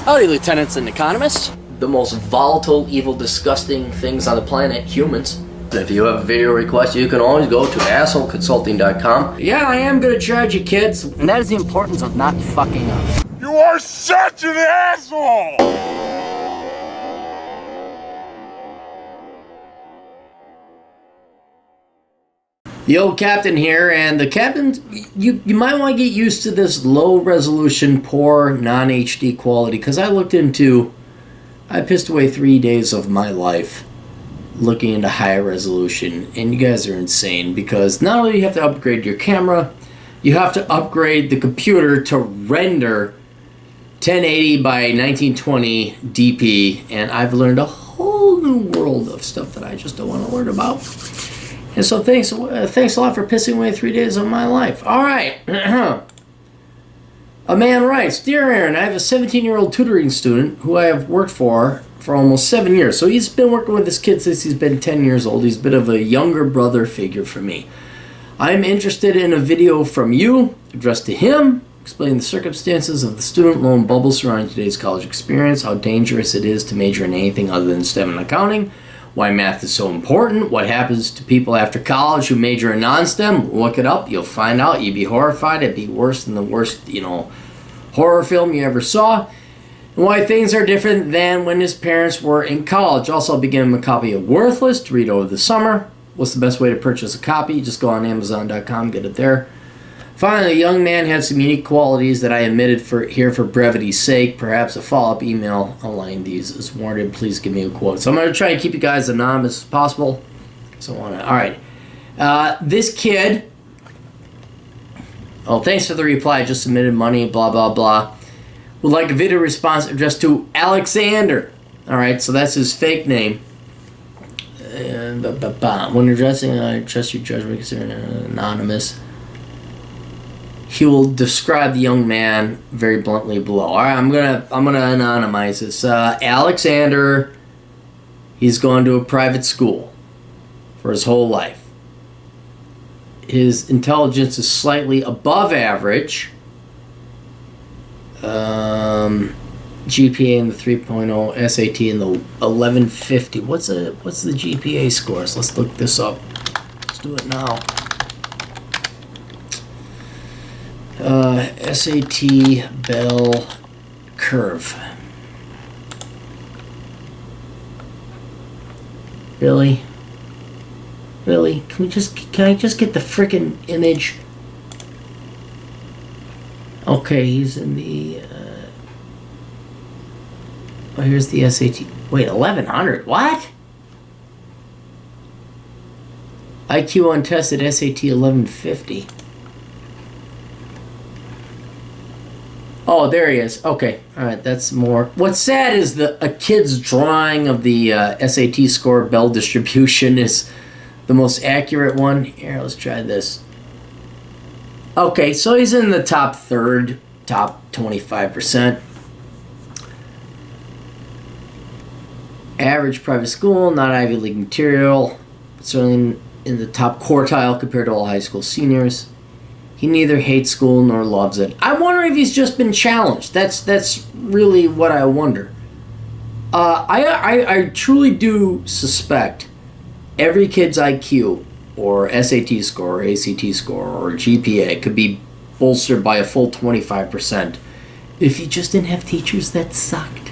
Howdy, lieutenants and economists. The most volatile, evil, disgusting things on the planet, humans. If you have a video request, you can always go to assholeconsulting.com. Yeah, I am gonna charge you, kids. And that is the importance of not fucking up. You are such an asshole! The old captain here, and the captain, you might want to get used to this low resolution, poor, non-HD quality, because I pissed away 3 days of my life looking into higher resolution, and you guys are insane, because not only do you have to upgrade your camera, you have to upgrade the computer to render 1080 by 1920 DP, and I've learned a whole new world of stuff that I just don't want to learn about. And so thanks a lot for pissing away 3 days of my life. All right. A man writes, Dear Aaron, I have a 17-year-old tutoring student who I have worked for almost 7 years. So he's been working with this kid since he's been 10 years old. He's a bit of a younger brother figure for me. I'm interested in a video from you addressed to him, explaining the circumstances of the student loan bubble surrounding today's college experience, how dangerous it is to major in anything other than STEM and accounting, why math is so important, what happens to people after college who major in non-STEM. Look it up, you'll find out. You'd be horrified. It'd be worse than the worst, horror film you ever saw. And why things are different than when his parents were in college. Also, I'll begin him a copy of Worthless to read over the summer. What's the best way to purchase a copy? Just go on Amazon.com, get it there. Finally, the young man had some unique qualities that I omitted here for brevity's sake. Perhaps a follow-up email outlining these is warranted. Please give me a quote. So I'm going to try to keep you guys anonymous as possible. All right. This kid... Oh, thanks for the reply. Just submitted money, blah, blah, blah. Would like a video response addressed to Alexander. All right, so that's his fake name. When addressing, I trust your judgment, consider anonymous. He will describe the young man very bluntly below. All right, I'm gonna anonymize this. Alexander, he's gone to a private school for his whole life. His intelligence is slightly above average. GPA in the 3.0, SAT in the 1150. What's the GPA scores? Let's look this up. Let's do it now. SAT bell curve. Really? Can I just get the frickin' image? Okay, he's in the here's the SAT. Wait, 1100. What? IQ untested SAT 1150. Oh, there he is. Okay, all right, that's more. What's sad is a kid's drawing of the SAT score bell distribution is the most accurate one. Here, let's try this. Okay, so he's in the top third, top 25%. Average private school, not Ivy League material, certainly in the top quartile compared to all high school seniors. He neither hates school nor loves it. I wonder if he's just been challenged. That's really what I wonder. I truly do suspect every kid's IQ or SAT score or ACT score or GPA could be bolstered by a full 25% if you just didn't have teachers that sucked.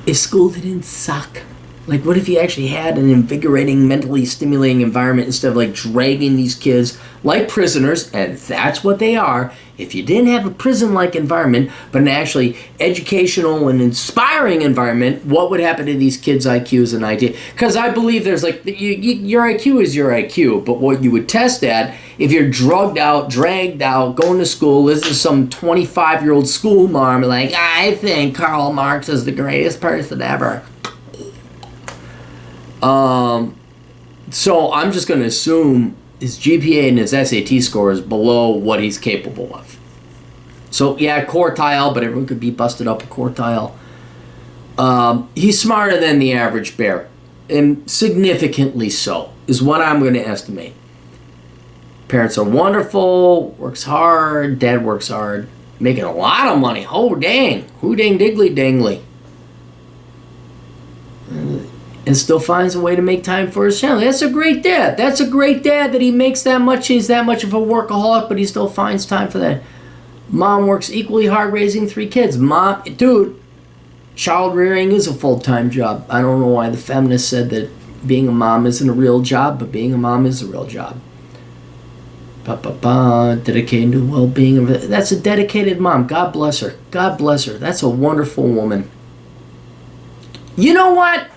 If school didn't suck. Like, what if you actually had an invigorating, mentally stimulating environment instead of, like, dragging these kids like prisoners, and that's what they are. If you didn't have a prison-like environment, but an actually educational and inspiring environment, what would happen to these kids' IQs and IT? Because I believe there's, like, your IQ is your IQ, but what you would test at, if you're drugged out, dragged out, going to school, this is some 25-year-old school mom, like, I think Karl Marx is the greatest person ever. So I'm just going to assume his GPA and his SAT score is below what he's capable of. So yeah, quartile, but everyone could be busted up a quartile. He's smarter than the average bear, and significantly so, is what I'm going to estimate. Parents are wonderful, works hard, dad works hard, Making a lot of money. Oh, dang. Who dang diggly dangly. And still finds a way to make time for his family. That's a great dad. That's a great dad that he makes that much. He's that much of a workaholic, but he still finds time for that. Mom works equally hard raising 3 kids. Mom, dude, child rearing is a full-time job. I don't know why the feminists said that being a mom isn't a real job, but being a mom is a real job. Dedicated to well-being of. That's a dedicated mom. God bless her. God bless her. That's a wonderful woman. You know what?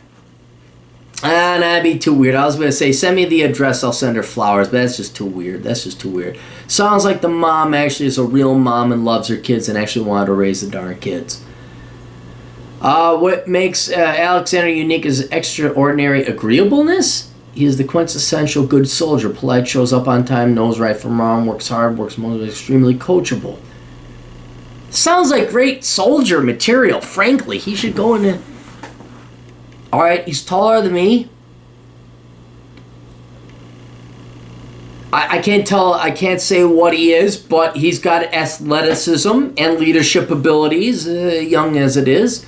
That'd be too weird. I was going to say, send me the address, I'll send her flowers, but that's just too weird. That's just too weird. Sounds like the mom actually is a real mom and loves her kids and actually wanted to raise the darn kids. What makes Alexander unique is extraordinary agreeableness. He is the quintessential good soldier. Polite, shows up on time, knows right from wrong, works hard, works motivated, extremely coachable. Sounds like great soldier material, frankly. He should go in. Alright, he's taller than me. I can't tell, I can't say what he is, but he's got athleticism and leadership abilities, young as it is.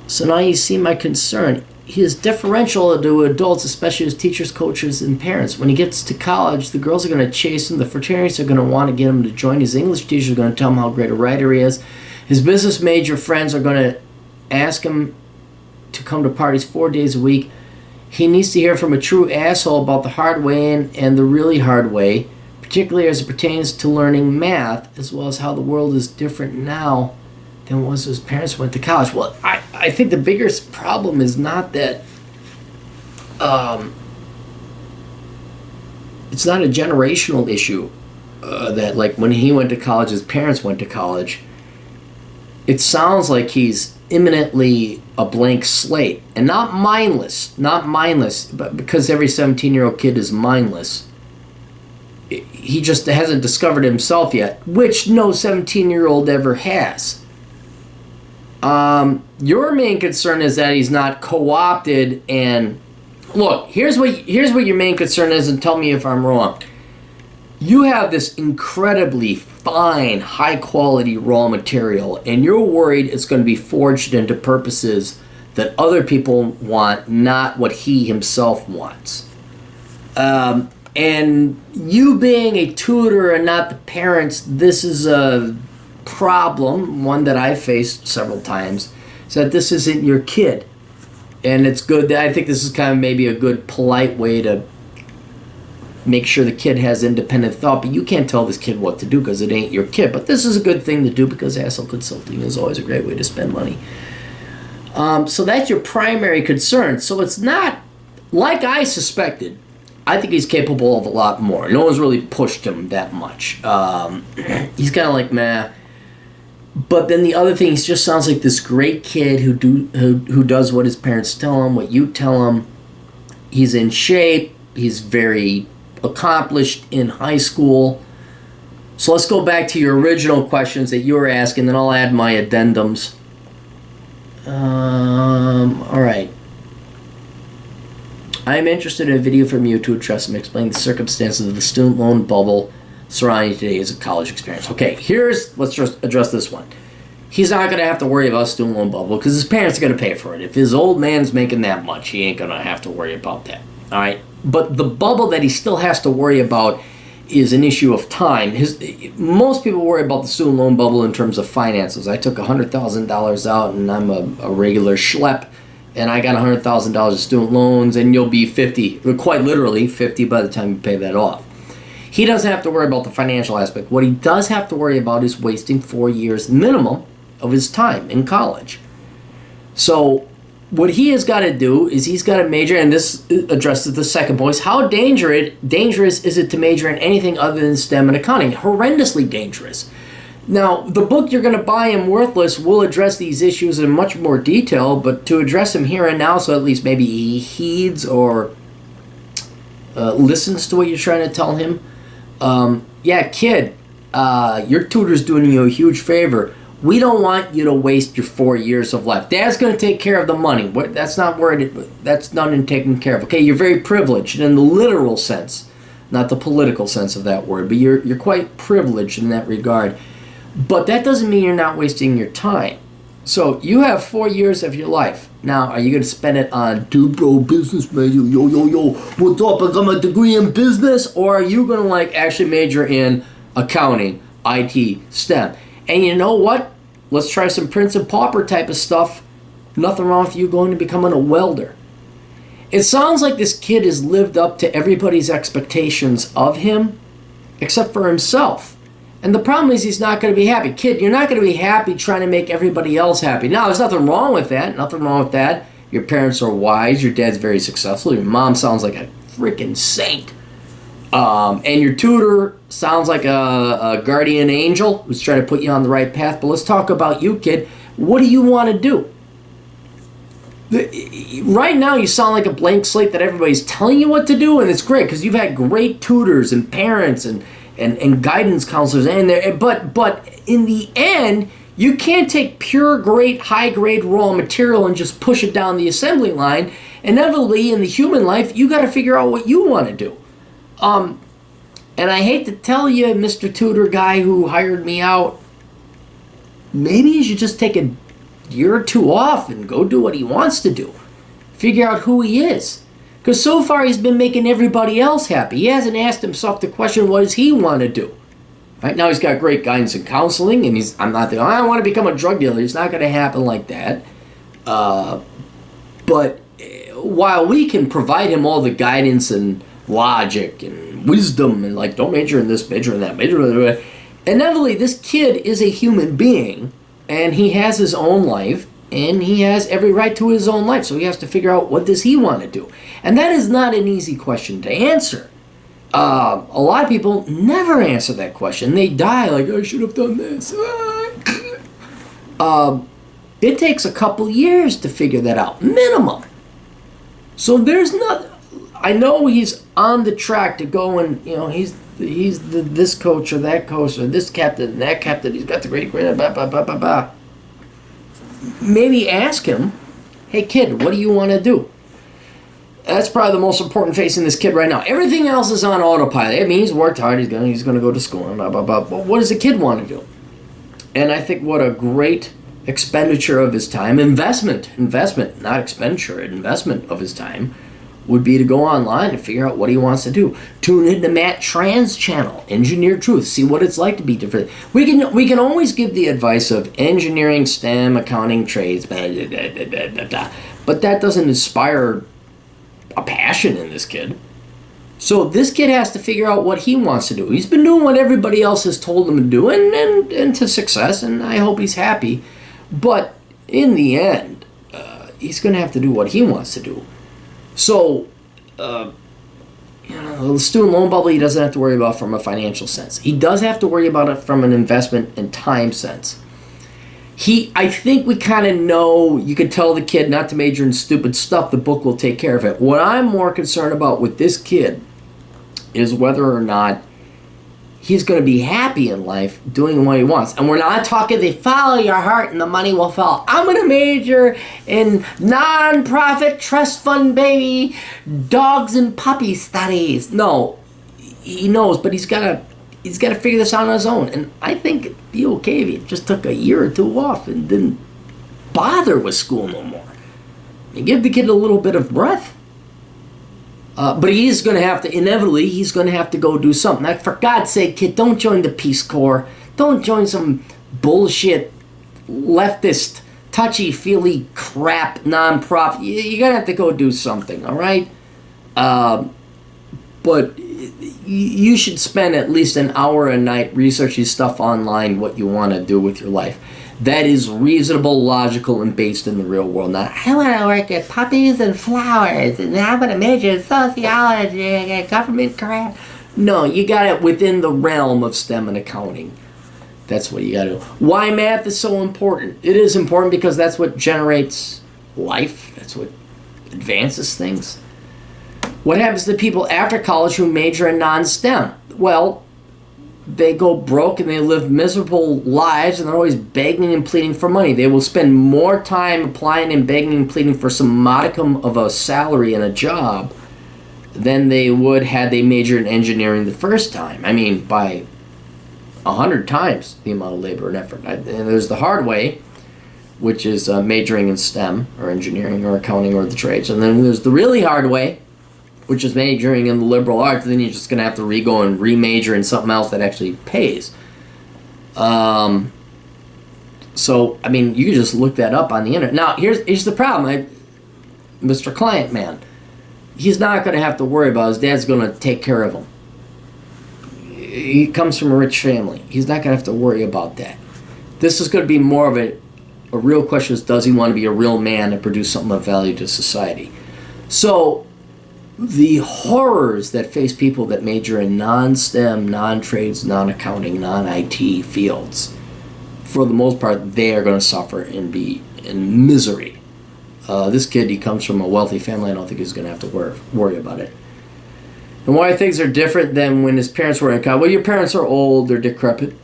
So now you see my concern. He is deferential to adults, especially as teachers, coaches, and parents. When he gets to college, the girls are going to chase him. The fraternities are going to want to get him to join. His English teachers are going to tell him how great a writer he is. His business major friends are going to ask him to come to parties 4 days a week. He needs to hear from a true asshole about the hard way and the really hard way, particularly as it pertains to learning math, as well as how the world is different now than was his parents went to college. Well, I think the biggest problem is not that it's not a generational issue that like when he went to college, his parents went to college. It sounds like he's imminently a blank slate, and not mindless, but because every 17-year-old kid is mindless. He just hasn't discovered himself yet, which no 17-year-old ever has. Your main concern is that he's not co-opted, and look, here's what your main concern is, and tell me if I'm wrong. You have this incredibly fine, high-quality raw material, and you're worried it's going to be forged into purposes that other people want, not what he himself wants. And you being a tutor and not the parents, this is a problem, one that I've faced several times, is that this isn't your kid. And it's good, I think this is kind of maybe a good, polite way to make sure the kid has independent thought, but you can't tell this kid what to do because it ain't your kid. But this is a good thing to do because asshole consulting is always a great way to spend money. So that's your primary concern. So it's not, like I suspected, I think he's capable of a lot more. No one's really pushed him that much. He's kind of like, meh. But then the other thing, he just sounds like this great kid who does what his parents tell him, what you tell him. He's in shape. He's very accomplished in high school. So let's go back to your original questions that you were asking, then I'll add my addendums. All right. I am interested in a video from you to address and explain the circumstances of the student loan bubble surrounding today's college experience. Okay, let's just address this one. He's not going to have to worry about student loan bubble because his parents are going to pay for it. If his old man's making that much, he ain't going to have to worry about that. All right? But the bubble that he still has to worry about is an issue of time. Most people worry about the student loan bubble in terms of finances. I took $100,000 out and I'm a regular schlep, and I got $100,000 of student loans, and you'll be 50, quite literally 50 by the time you pay that off. He doesn't have to worry about the financial aspect. What he does have to worry about is wasting 4 years minimum of his time in college. So what he has got to do is he's got to major, and this addresses the second point, is how dangerous is it to major in anything other than STEM and accounting? Horrendously dangerous. Now, the book you're going to buy him, Worthless, will address these issues in much more detail, but to address them here and now, so at least maybe he heeds or listens to what you're trying to tell him. Yeah, kid, your tutor's doing you a huge favor. We don't want you to waste your 4 years of life. Dad's going to take care of the money. That's not worried. That's done and taken care of. Okay, you're very privileged in the literal sense not the political sense of that word, but you're quite privileged in that regard. But that doesn't mean you're not wasting your time. So you have 4 years of your life. Now, are you going to spend it on, dude, bro, business major, yo, what's up, I got my degree in business? Or are you going to like actually major in accounting, IT, STEM? And you know what? Let's try some Prince and Pauper type of stuff. Nothing wrong with you going to becoming a welder. It sounds like this kid has lived up to everybody's expectations of him, except for himself. And the problem is he's not going to be happy. Kid, you're not going to be happy trying to make everybody else happy. Now, there's nothing wrong with that. Nothing wrong with that. Your parents are wise. Your dad's very successful. Your mom sounds like a freaking saint. And your tutor sounds like a guardian angel who's trying to put you on the right path. But let's talk about you, kid. What do you want to do? Right now, you sound like a blank slate that everybody's telling you what to do, and it's great because you've had great tutors and parents and guidance counselors in there. But in the end, you can't take pure, great, high-grade raw material and just push it down the assembly line. Inevitably, in the human life, you got to figure out what you want to do. And I hate to tell you, Mr. Tutor guy who hired me out, maybe you should just take a year or two off and go do what he wants to do. Figure out who he is. Because so far he's been making everybody else happy. He hasn't asked himself the question, what does he want to do? Right now he's got great guidance and counseling, and I want to become a drug dealer. It's not going to happen like that. But while we can provide him all the guidance and logic and wisdom and like, don't major in this, major in that, major in that, inevitably this kid is a human being, and he has his own life, and he has every right to his own life. So he has to figure out, what does he want to do? And that is not an easy question to answer. A lot of people never answer that question. They die like, I should have done this. It takes a couple years to figure that out, minimum. So there's not, I know he's on the track to go and, he's this coach or that coach or this captain and that captain. He's got the great, blah, blah, blah, blah, blah. Maybe ask him, hey kid, what do you want to do? That's probably the most important facing this kid right now. Everything else is on autopilot. I mean, he's worked hard. He's going to go to school and blah, blah, blah. But what does the kid want to do? And I think what a great expenditure of his time, investment, not expenditure, investment of his time, would be to go online and figure out what he wants to do. Tune into Matt Tran's channel, Engineer Truth. See what it's like to be different. We can always give the advice of engineering, STEM, accounting, trades, blah, blah, blah, blah, blah, blah. But that doesn't inspire a passion in this kid. So this kid has to figure out what he wants to do. He's been doing what everybody else has told him to do, and to success, and I hope he's happy. But in the end, he's going to have to do what he wants to do. So, the student loan bubble he doesn't have to worry about from a financial sense. He does have to worry about it from an investment and time sense. I think we kind of know, you could tell the kid not to major in stupid stuff, the book will take care of it. What I'm more concerned about with this kid is whether or not he's going to be happy in life doing what he wants. And we're not talking they follow your heart and the money will follow. I'm going to major in non-profit trust fund, baby, dogs and puppy studies. No, he knows, but he's got to figure this out on his own. And I think it'd be okay if he just took a year or two off and didn't bother with school no more. And give the kid a little bit of breath. But he's going to have to, inevitably, he's going to have to go do something. Like, for God's sake, kid, don't join the Peace Corps. Don't join some bullshit, leftist, touchy-feely crap nonprofit. You're going to have to go do something, all right? But you should spend at least an hour a night researching stuff online, what you want to do with your life. That is reasonable, logical, and based in the real world. Not, I want to work at puppies and flowers, and I'm going to major in sociology and government crap. No, you got it within the realm of STEM and accounting. That's what you got to do. Why math is so important? It is important because that's what generates life. That's what advances things. What happens to people after college who major in non-STEM? Well, they go broke and they live miserable lives, and they're always begging and pleading for money. They will spend more time applying and begging and pleading for some modicum of a salary and a job than they would had they majored in engineering the first time. I mean, by 100 times the amount of labor and effort. And there's the hard way, which is majoring in STEM or engineering or accounting or the trades. And then there's the really hard way, which is majoring in the liberal arts. And then you're just going to have to go and remajor in something else that actually pays. So, I mean, you can just look that up on the internet. Now, here's the problem. Mr. Client Man, he's not going to have to worry about his dad's going to take care of him. He comes from a rich family. He's not going to have to worry about that. This is going to be more of a real question is, does he want to be a real man and produce something of value to society? So, the horrors that face people that major in non-STEM, non-trades, non-accounting, non-IT fields, for the most part, they are going to suffer and be in misery. This kid, he comes from a wealthy family. I don't think he's going to have to worry about it. And why things are different than when his parents were in college. Well, your parents are old, they're decrepit.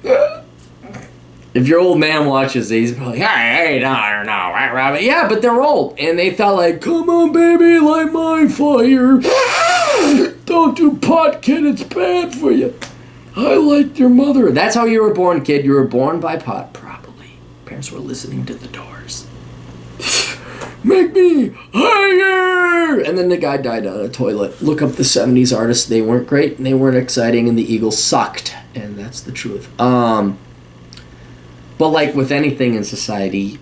If your old man watches these, he's probably like, hey, no, I don't know. Yeah, but they're old. And they thought like, come on, baby, light my fire. Don't do pot, kid, it's bad for you. I liked your mother. That's how you were born, kid. You were born by pot, probably. Parents were listening to the Doors. Make me higher! And then the guy died on a toilet. Look up the 70s artists. They weren't great, and they weren't exciting, and the Eagles sucked. And that's the truth. But like with anything in society,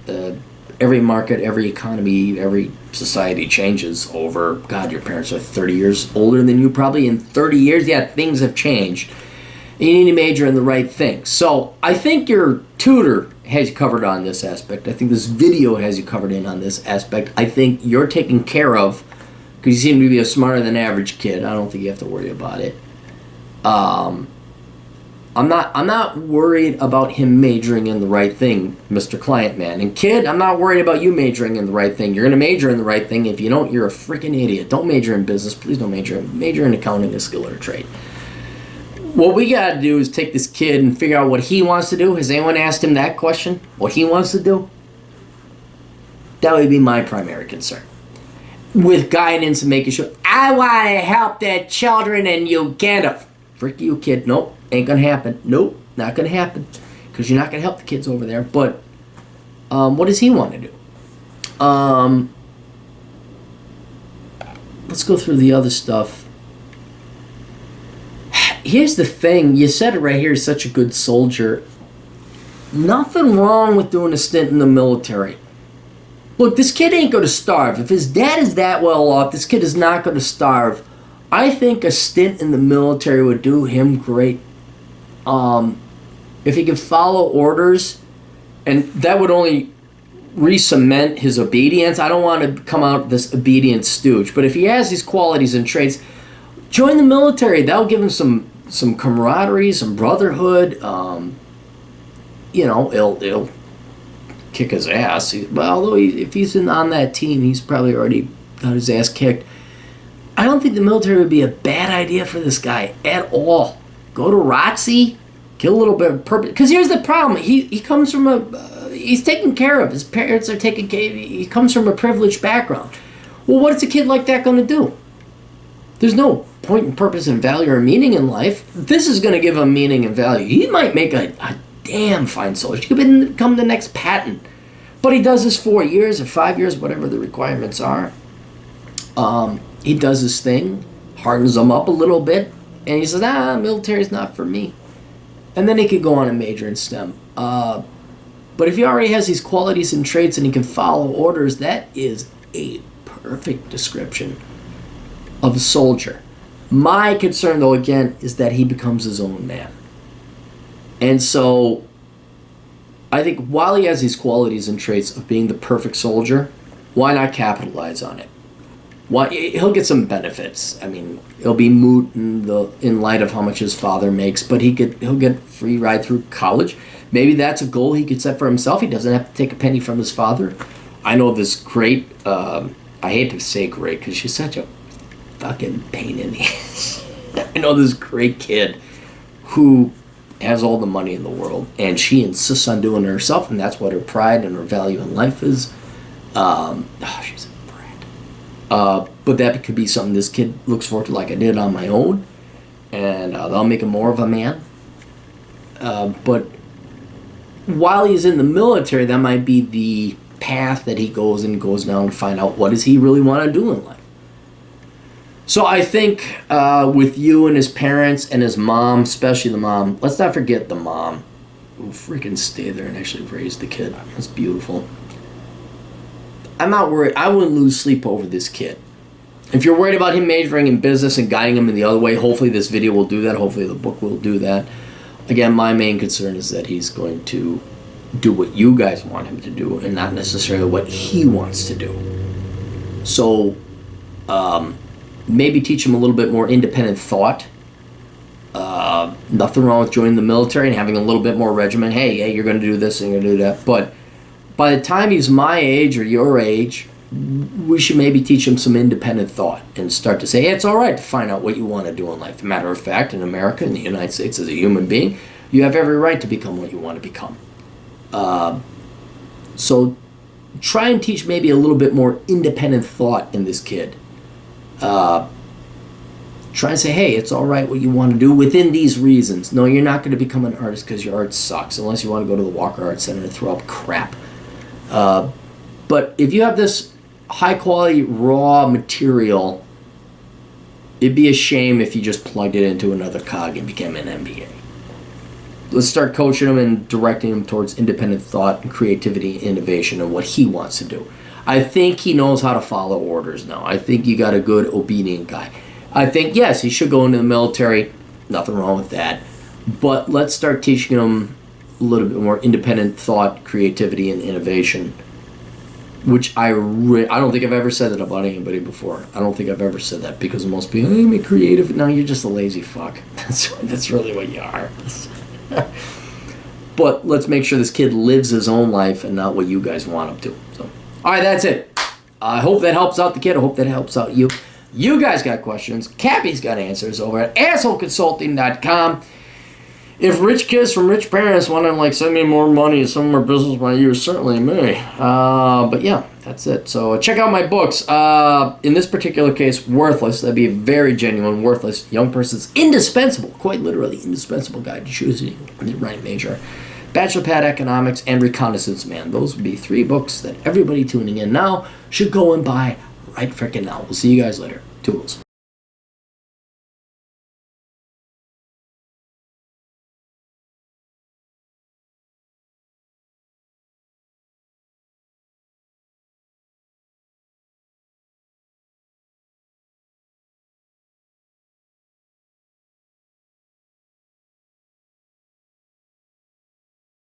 every market, every economy, every society changes over, God, your parents are 30 years older than you probably. In 30 years, yeah, things have changed. You need to major in the right thing. So I think your tutor has you covered on this aspect. I think this video has you covered in on this aspect. I think you're taken care of because you seem to be a smarter than average kid. I don't think you have to worry about it. I'm not worried about him majoring in the right thing, Mr. Client Man. And kid, I'm not worried about you majoring in the right thing. You're going to major in the right thing. If you don't, you're a freaking idiot. Don't major in business. Please don't major in accounting, a skill or a trade. What we got to do is take this kid and figure out what he wants to do. Has anyone asked him that question? What he wants to do? That would be my primary concern. With guidance and making sure, I want to help the children in Uganda. Frick you, kid. Nope, ain't going to happen. Nope, not going to happen. Because you're not going to help the kids over there. But what does he want to do? Let's go through the other stuff. Here's the thing. You said it right here. He's such a good soldier. Nothing wrong with doing a stint in the military. Look, this kid ain't going to starve. If his dad is that well off, this kid is not going to starve. I think a stint in the military would do him great. If he could follow orders, and that would only re-cement his obedience. I don't want to come out this obedient stooge, but if he has these qualities and traits, join the military. That'll give him some camaraderie, some brotherhood. It'll kick his ass. Although if he's on that team, he's probably already got his ass kicked. I don't think the military would be a bad idea for this guy at all. Go to ROTC, get a little bit of purpose. Because here's the problem. He comes from he's taken care of. His parents are taken care of. He comes from a privileged background. Well, what is a kid like that going to do? There's no point and purpose and value or meaning in life. This is going to give him meaning and value. He might make a damn fine soldier. He could become the next Patton. But he does this 4 years or 5 years, whatever the requirements are. He does his thing, hardens them up a little bit, and he says, military's not for me. And then he could go on and major in STEM. But if he already has these qualities and traits and he can follow orders, that is a perfect description of a soldier. My concern, though, again, is that he becomes his own man. And so I think while he has these qualities and traits of being the perfect soldier, why not capitalize on it? He'll get some benefits. I mean, it'll be moot in light of how much his father makes, but he'll get free ride through college. Maybe that's a goal he could set for himself. He doesn't have to take a penny from his father. I know this great, I hate to say great because she's such a fucking pain in the ass. I know this great kid who has all the money in the world, and she insists on doing it herself, and that's what her pride and her value in life is. She's a brat. But that could be something this kid looks forward to, like I did on my own, and that'll make him more of a man. But while he's in the military, that might be the path that he goes down to find out what does he really want to do in life. So I think with you and his parents and his mom, especially the mom, let's not forget the mom who freaking stayed there and actually raised the kid. That's beautiful. I'm not worried. I wouldn't lose sleep over this kid. If you're worried about him majoring in business and guiding him in the other way, hopefully this video will do that. Hopefully the book will do that. Again, my main concern is that he's going to do what you guys want him to do and not necessarily what he wants to do. So maybe teach him a little bit more independent thought. Nothing wrong with joining the military and having a little bit more regimen. Hey, you're going to do this and you're going to do that. But by the time he's my age or your age, we should maybe teach him some independent thought and start to say, hey, it's all right to find out what you want to do in life. Matter of fact, in America, in the United States, as a human being, you have every right to become what you want to become. So try and teach maybe a little bit more independent thought in this kid. Try and say, hey, it's all right what you want to do within these reasons. No, you're not going to become an artist because your art sucks, unless you want to go to the Walker Art Center and throw up crap. But if you have this high-quality, raw material, it'd be a shame if you just plugged it into another cog and became an MBA. Let's start coaching him and directing him towards independent thought and creativity and innovation and what he wants to do. I think he knows how to follow orders now. I think you got a good, obedient guy. I think, yes, he should go into the military. Nothing wrong with that. But let's start teaching him a little bit more independent thought, creativity, and innovation, which I don't think I've ever said that about anybody before. I don't think I've ever said that because most people, hey, I'm creative. No, you're just a lazy fuck. That's really what you are. But let's make sure this kid lives his own life and not what you guys want him to. So, all right, that's it. I hope that helps out the kid. I hope that helps out you. You guys got questions. Cappy's got answers over at assholeconsulting.com. If rich kids from rich parents want to send me more money and some more business by you, certainly may. But yeah, that's it. So check out my books. In this particular case, Worthless. That'd be a very genuine, worthless young person's indispensable, quite literally indispensable guide to choosing the right major. Bachelor Pad Economics and Reconnaissance Man. Those would be 3 books that everybody tuning in now should go and buy right frickin' now. We'll see you guys later. Toodles.